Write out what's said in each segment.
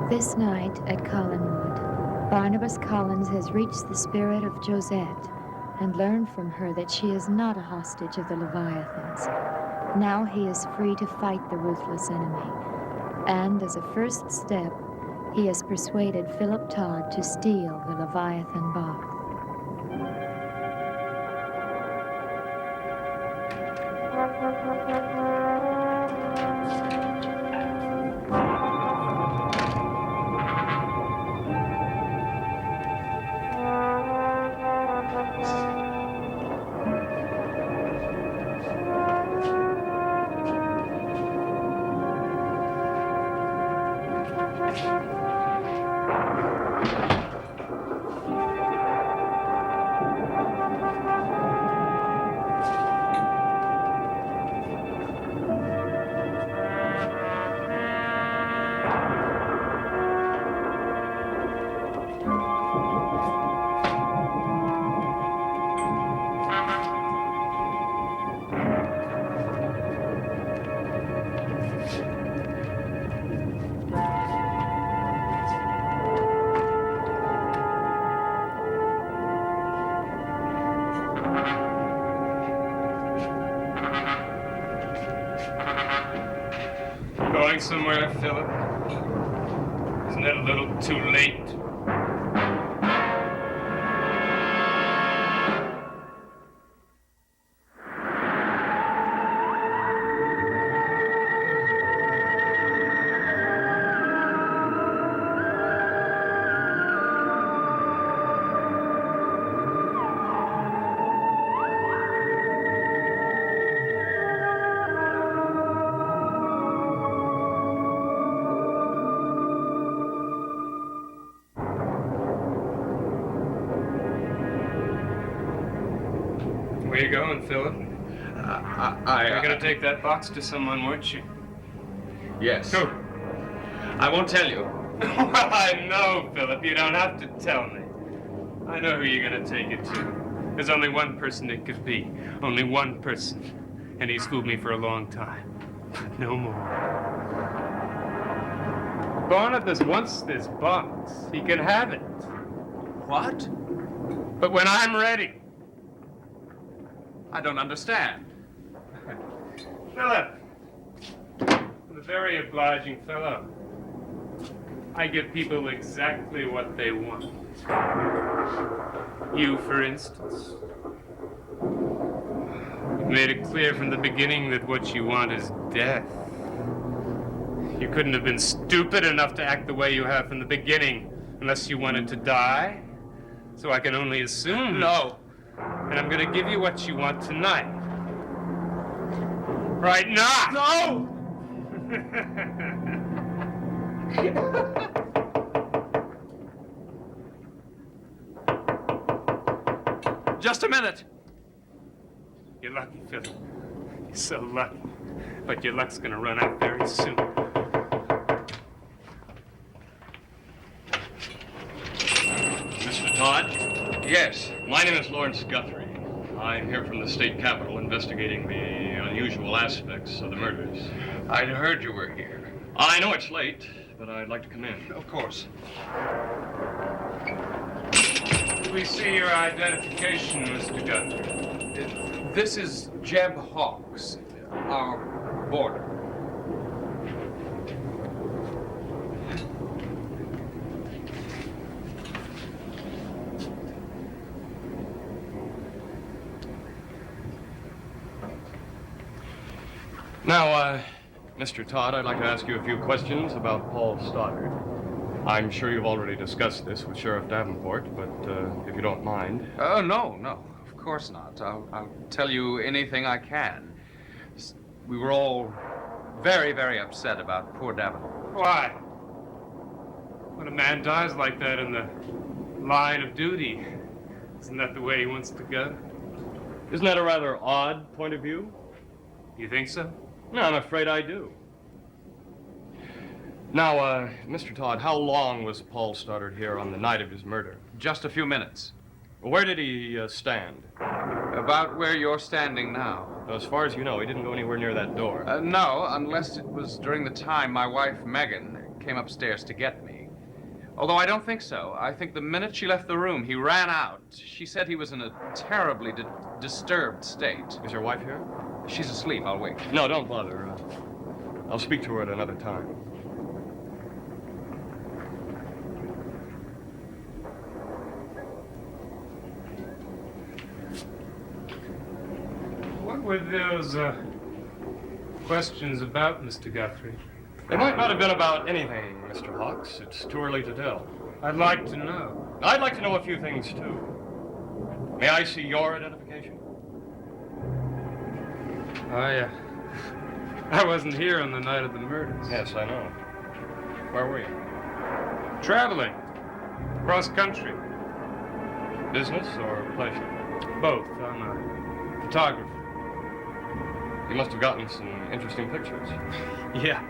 This night at Collinwood, Barnabas Collins has reached the spirit of Josette and learned from her that she is not a hostage of the Leviathans. Now he is free to fight the ruthless enemy. And as a first step, he has persuaded Philip Todd to steal the Leviathan box. Going somewhere, Philip? Isn't it a little too late? Where you going, Philip? You're gonna take that box to someone, weren't you? Yes. Who? I won't tell you. Well, I know, Philip. You don't have to tell me. I know who you're gonna take it to. There's only one person it could be. Only one person. And he's fooled me for a long time. No more. Barnabas wants this box. He can have it. What? But when I'm ready. I don't understand. Philip, I'm a very obliging fellow. I give people exactly what they want. You, for instance. You've made it clear from the beginning that what you want is death. You couldn't have been stupid enough to act the way you have from the beginning unless you wanted to die. So I can only assume. No. And I'm gonna give you what you want tonight. Right now! No! Just a minute. You're lucky, Philip. You're so lucky. But your luck's gonna run out very soon. Mr. Todd? Yes. My name is Lawrence Guthrie. I'm here from the state capitol investigating the unusual aspects of the murders. I'd heard you were here. I know it's late, but I'd like to come in. Of course. We see your identification, Mr. Guthrie. This is Jeb Hawks, our boarder. Now, Mr. Todd, I'd like to ask you a few questions about Paul Stoddard. I'm sure you've already discussed this with Sheriff Davenport, but if you don't mind. Oh, no, of course not. I'll tell you anything I can. We were all very, very upset about poor Davenport. Why? When a man dies like that in the line of duty, isn't that the way he wants to go? Isn't that a rather odd point of view? You think so? No, I'm afraid I do. Now, Mr. Todd, how long was Paul Stoddard here on the night of his murder? Just a few minutes. Where did he stand? About where you're standing now. As far as you know, he didn't go anywhere near that door. No, unless it was during the time my wife, Megan, came upstairs to get me. Although I don't think so. I think the minute she left the room, he ran out. She said he was in a terribly disturbed state. Is your wife here? She's asleep. I'll wait. No, don't bother. I'll speak to her at another time. What were those questions about, Mr. Guthrie? They might not have been about anything, Mr. Hawks. It's too early to tell. I'd like to know. I'd like to know a few things, too. May I see your identification? I wasn't here on the night of the murders. Yes, I know. Where were you? Traveling. Cross country. Business or pleasure? Both. I'm a photographer. You must have gotten some interesting pictures. Yeah.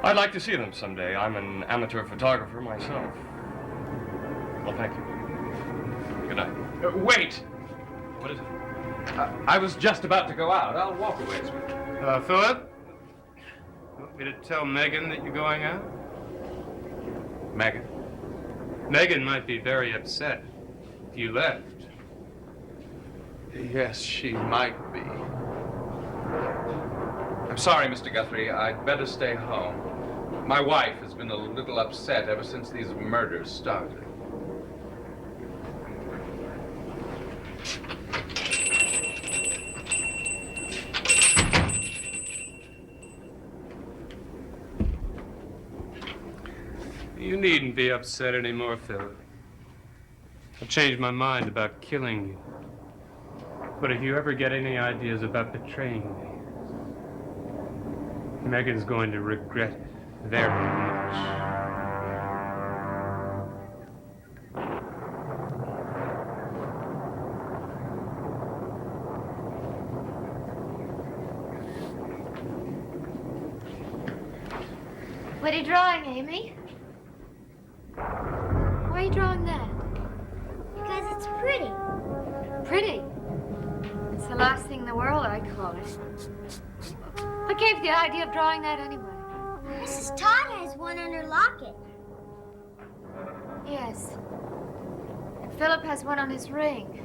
I'd like to see them someday. I'm an amateur photographer myself. Well, thank you. Good night. Wait! What is it? I was just about to go out. I'll walk away, sweetie. Philip? Want me to tell Megan that you're going out? Megan? Megan might be very upset if you left. Yes, she might be. I'm sorry, Mr. Guthrie. I'd better stay home. My wife has been a little upset ever since these murders started. You needn't be upset anymore, Philip. I've changed my mind about killing you. But if you ever get any ideas about betraying me, Megan's going to regret it very much. What are you drawing, Amy? Why are you drawing that? Because it's pretty. Pretty. It's the last thing in the world, I'd call it. What gave you the idea of drawing that anyway? Mrs. Todd has one on her locket. Yes. And Philip has one on his ring.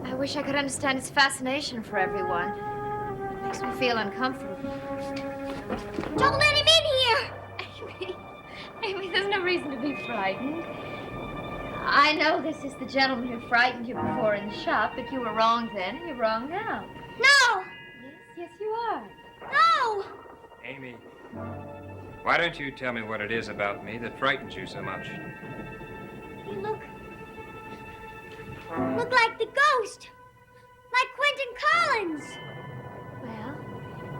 I wish I could understand his fascination for everyone. It makes me feel uncomfortable. Don't let him in here! Amy, there's no reason to be frightened. I know this is the gentleman who frightened you before in the shop, but you were wrong then, and you're wrong now. No! Yes, you are. No! Amy, why don't you tell me what it is about me that frightens you so much? You look like the ghost. Like Quentin Collins. Well,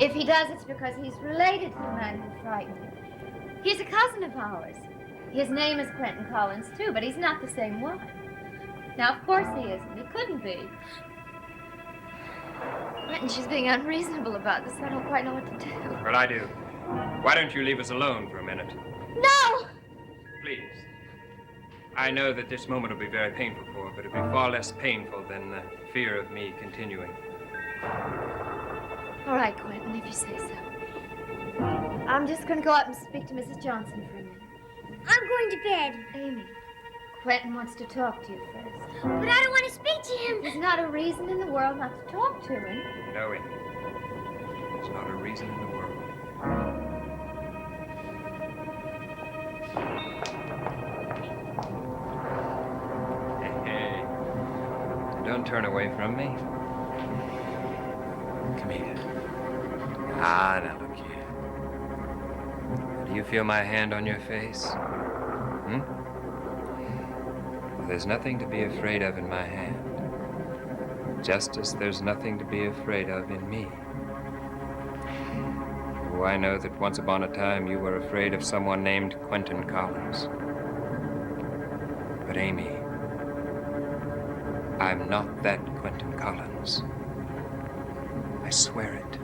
if he does, it's because he's related to the man who frightened him. He's a cousin of ours. His name is Quentin Collins, too, but he's not the same one. Now, of course he isn't. He couldn't be. Quentin, she's being unreasonable about this. I don't quite know what to do. Well, I do. Why don't you leave us alone for a minute? No! Please. I know that this moment will be very painful for her, but it'll be far less painful than the fear of me continuing. All right, Quentin, if you say so. I'm just going to go up and speak to Mrs. Johnson for a minute. I'm going to bed. Amy, Quentin wants to talk to you first. But I don't want to speak to him. There's not a reason in the world not to talk to him. No, Amy. There's not a reason in the world. Hey. Don't turn away from me. Come here. Ah, now look here. Do you feel my hand on your face? Hmm? Well, there's nothing to be afraid of in my hand. Just as there's nothing to be afraid of in me. Oh, I know that once upon a time you were afraid of someone named Quentin Collins. But Amy, I'm not that Quentin Collins. I swear it.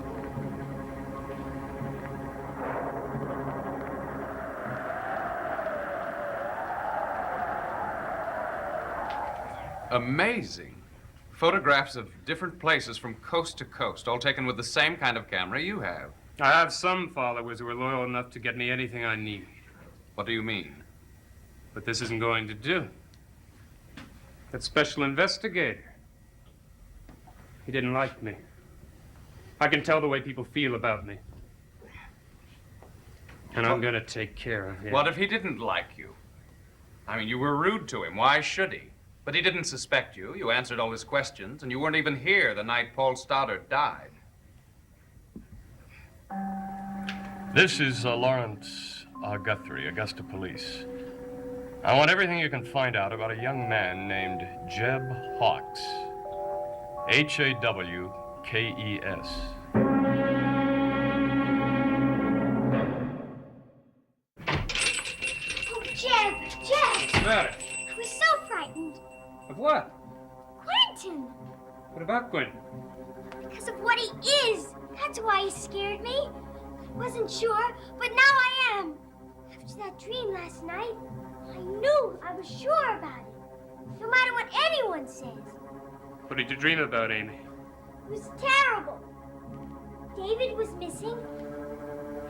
Amazing. Photographs of different places from coast to coast, all taken with the same kind of camera you have. I have some followers who are loyal enough to get me anything I need. What do you mean? But this isn't going to do. That special investigator, he didn't like me. I can tell the way people feel about me. And I'm gonna take care of him. What if he didn't like you? I mean, you were rude to him. Why should he? But he didn't suspect you. You answered all his questions, and you weren't even here the night Paul Stoddard died. This is Lawrence Guthrie, Augusta Police. I want everything you can find out about a young man named Jeb Hawkes. Hawkes. Oh, Jeb! What's the matter? I was so frightened. Of what? Quentin! What about Quentin? Because of what he is. That's why he scared me. I wasn't sure, but now I am. After that dream last night, I knew, I was sure about it. No matter what anyone says. What did you dream about, Amy? It was terrible. David was missing,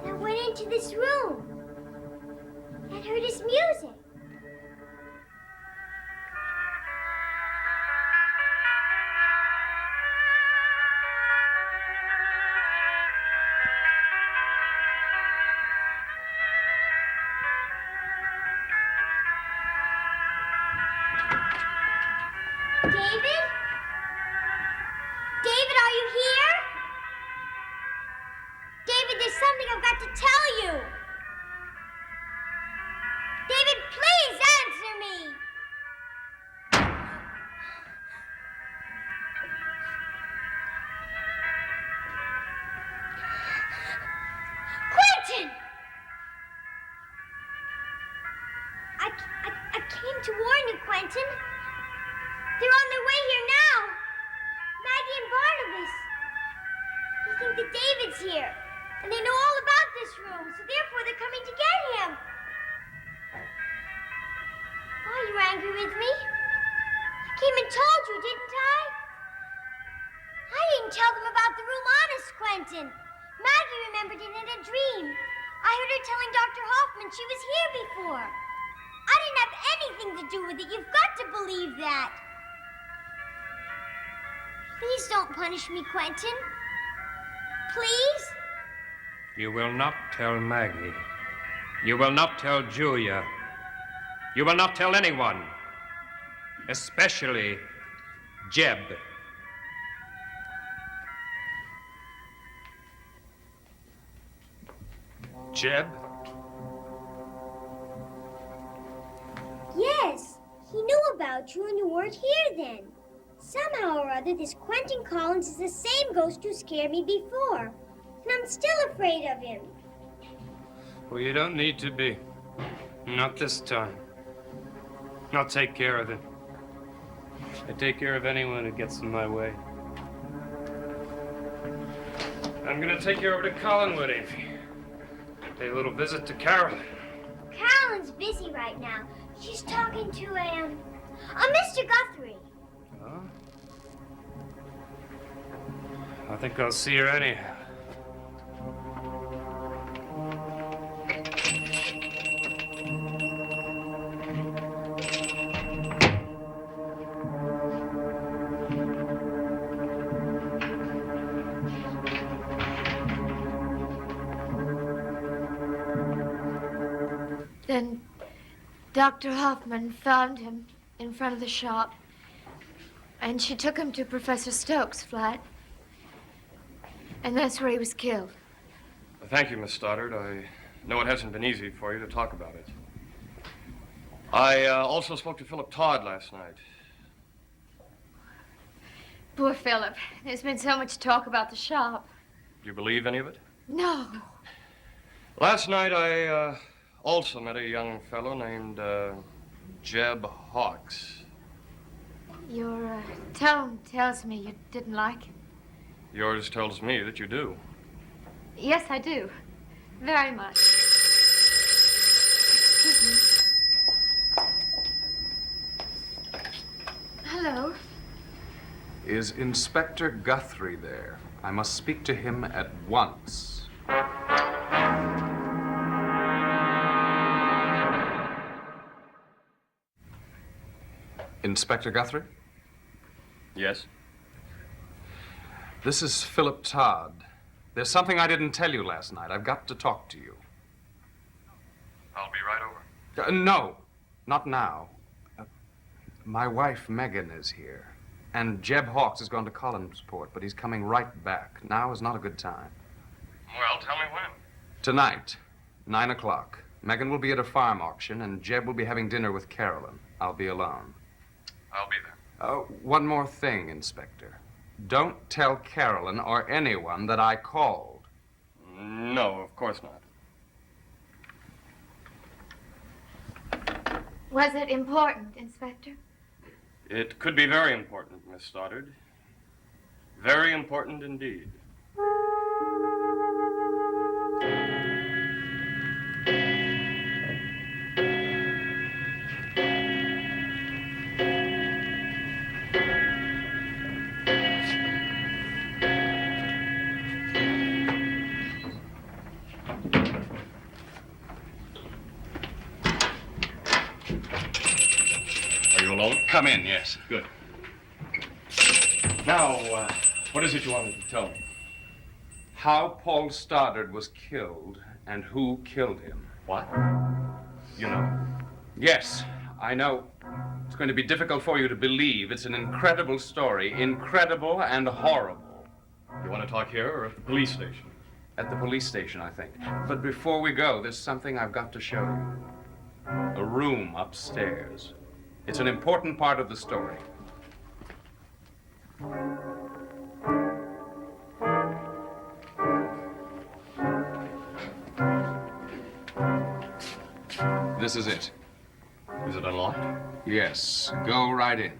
and I went into this room and heard his music. David? David, are you here? David, there's something I've got to tell you. David, please answer me. Quentin! I came to warn you, Quentin. They're on their way here now. Maggie and Barnabas. They think that David's here. And they know all about this room, so therefore they're coming to get him. Why are you angry with me? I came and told you, didn't I? I didn't tell them about the room, honest, Quentin. Maggie remembered it in a dream. I heard her telling Dr. Hoffman she was here before. I didn't have anything to do with it. You've got to believe that. Please don't punish me, Quentin. Please? You will not tell Maggie. You will not tell Julia. You will not tell anyone. Especially Jeb. Jeb? Yes. He knew about you and you weren't here then. Somehow or other, this Quentin Collins is the same ghost who scared me before. And I'm still afraid of him. Well, you don't need to be. Not this time. I'll take care of him. I take care of anyone who gets in my way. I'm gonna take you over to Collinwood, Amy. Pay a little visit to Carol. Carolyn's busy right now. She's talking to a Mr. Guthrie. Huh? I think I'll see her anyhow. Then Dr. Hoffman found him in front of the shop, and she took him to Professor Stokes' flat, and that's where he was killed. Thank you, Miss Stoddard. I know it hasn't been easy for you to talk about it. I also spoke to Philip Todd last night. Poor Philip. There's been so much talk about the shop. Do you believe any of it? No. Last night, I also met a young fellow named Jeb Hawkes. Your tone tells me you didn't like him. Yours tells me that you do. Yes, I do. Very much. Excuse me. Hello. Is Inspector Guthrie there? I must speak to him at once. Inspector Guthrie? Yes? This is Philip Todd. There's something I didn't tell you last night. I've got to talk to you. I'll be right over. No, not now. My wife, Megan, is here. And Jeb Hawks has gone to Collinsport, but he's coming right back. Now is not a good time. Well, tell me when. Tonight, 9 o'clock. Megan will be at a farm auction, and Jeb will be having dinner with Carolyn. I'll be alone. I'll be there. One more thing, Inspector. Don't tell Carolyn or anyone that I called. No, of course not. Was it important, Inspector? It could be very important, Miss Stoddard. Very important indeed. Are you alone? Come in, yes. Good. Now, what is it you wanted to tell me? How Paul Stoddard was killed and who killed him. What? You know? Yes, I know. It's going to be difficult for you to believe. It's an incredible story. Incredible and horrible. You want to talk here or at the police station? At the police station, I think. But before we go, there's something I've got to show you. A room upstairs. It's an important part of the story. This is it. Is it unlocked? Yes, go right in.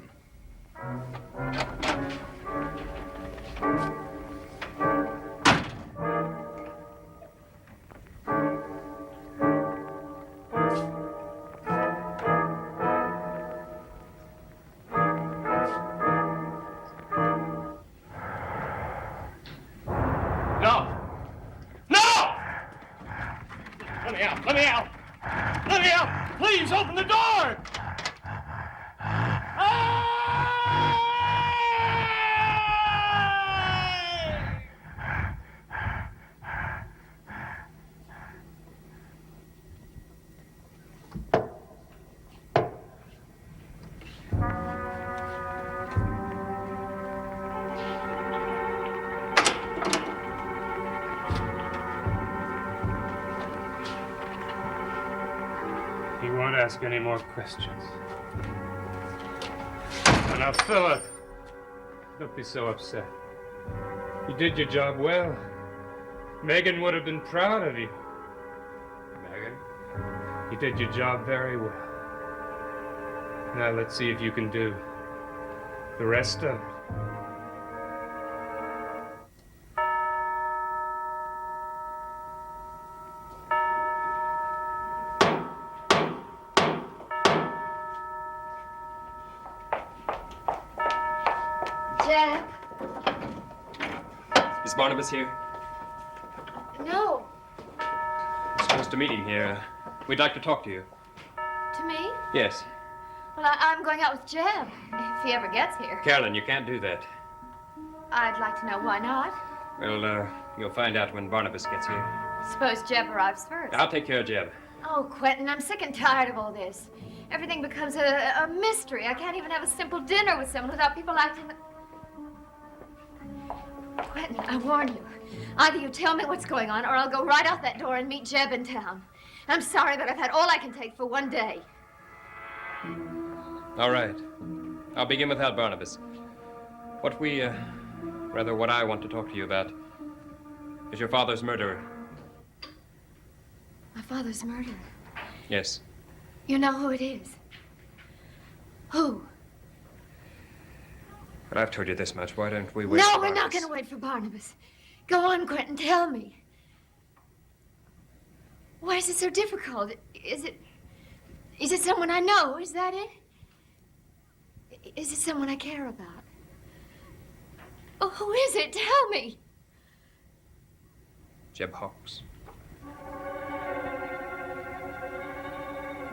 No! No! Let me out! Let me out! Let me out! Please open the door! He won't ask any more questions. Now, Philip, don't be so upset. You did your job well. Megan would have been proud of you. Megan? You did your job very well. Now let's see if you can do the rest of it. Jeb? Is Barnabas here? No. We're supposed to meet him here. We'd like to talk to you. To me? Yes. Well, I'm going out with Jeb, if he ever gets here. Carolyn, you can't do that. I'd like to know why not. Well, you'll find out when Barnabas gets here. Suppose Jeb arrives first. I'll take care of Jeb. Oh, Quentin, I'm sick and tired of all this. Everything becomes a mystery. I can't even have a simple dinner with someone without people acting... Quentin, I warn you. Either you tell me what's going on, or I'll go right out that door and meet Jeb in town. I'm sorry, but I've had all I can take for one day. All right. I'll begin without Barnabas. What I want to talk to you about is your father's murderer. My father's murder. Yes. You know who it is? Who? But I've told you this much. Why don't we wait No, for we're not Barnabas? going to wait for Barnabas. Go on, Quentin, tell me. Why is it so difficult? Is it someone I know? Is that it? Is it someone I care about? Oh, who is it? Tell me. Jeb Hawks.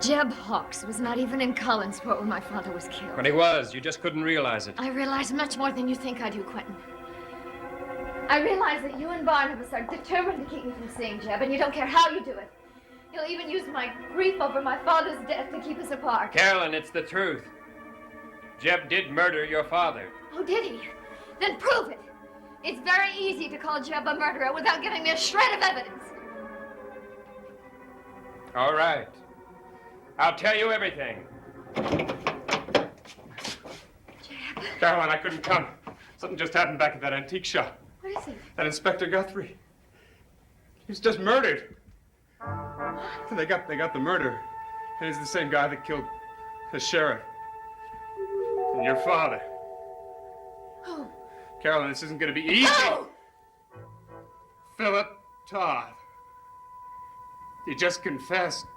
Jeb Hawks was not even in Collinsport when my father was killed. When he was, you just couldn't realize it. I realize much more than you think I do, Quentin. I realize that you and Barnabas are determined to keep me from seeing Jeb, and you don't care how you do it. You'll even use my grief over my father's death to keep us apart. Carolyn, it's the truth. Jeb did murder your father. Oh, did he? Then prove it. It's very easy to call Jeb a murderer without giving me a shred of evidence. All right. I'll tell you everything. Jeb. Caroline, I couldn't come. Something just happened back at that antique shop. What is it? That Inspector Guthrie. He was just murdered. They got the murderer. And he's the same guy that killed the sheriff. And your father. Who? Caroline, this isn't going to be easy. No! Philip Todd. He just confessed.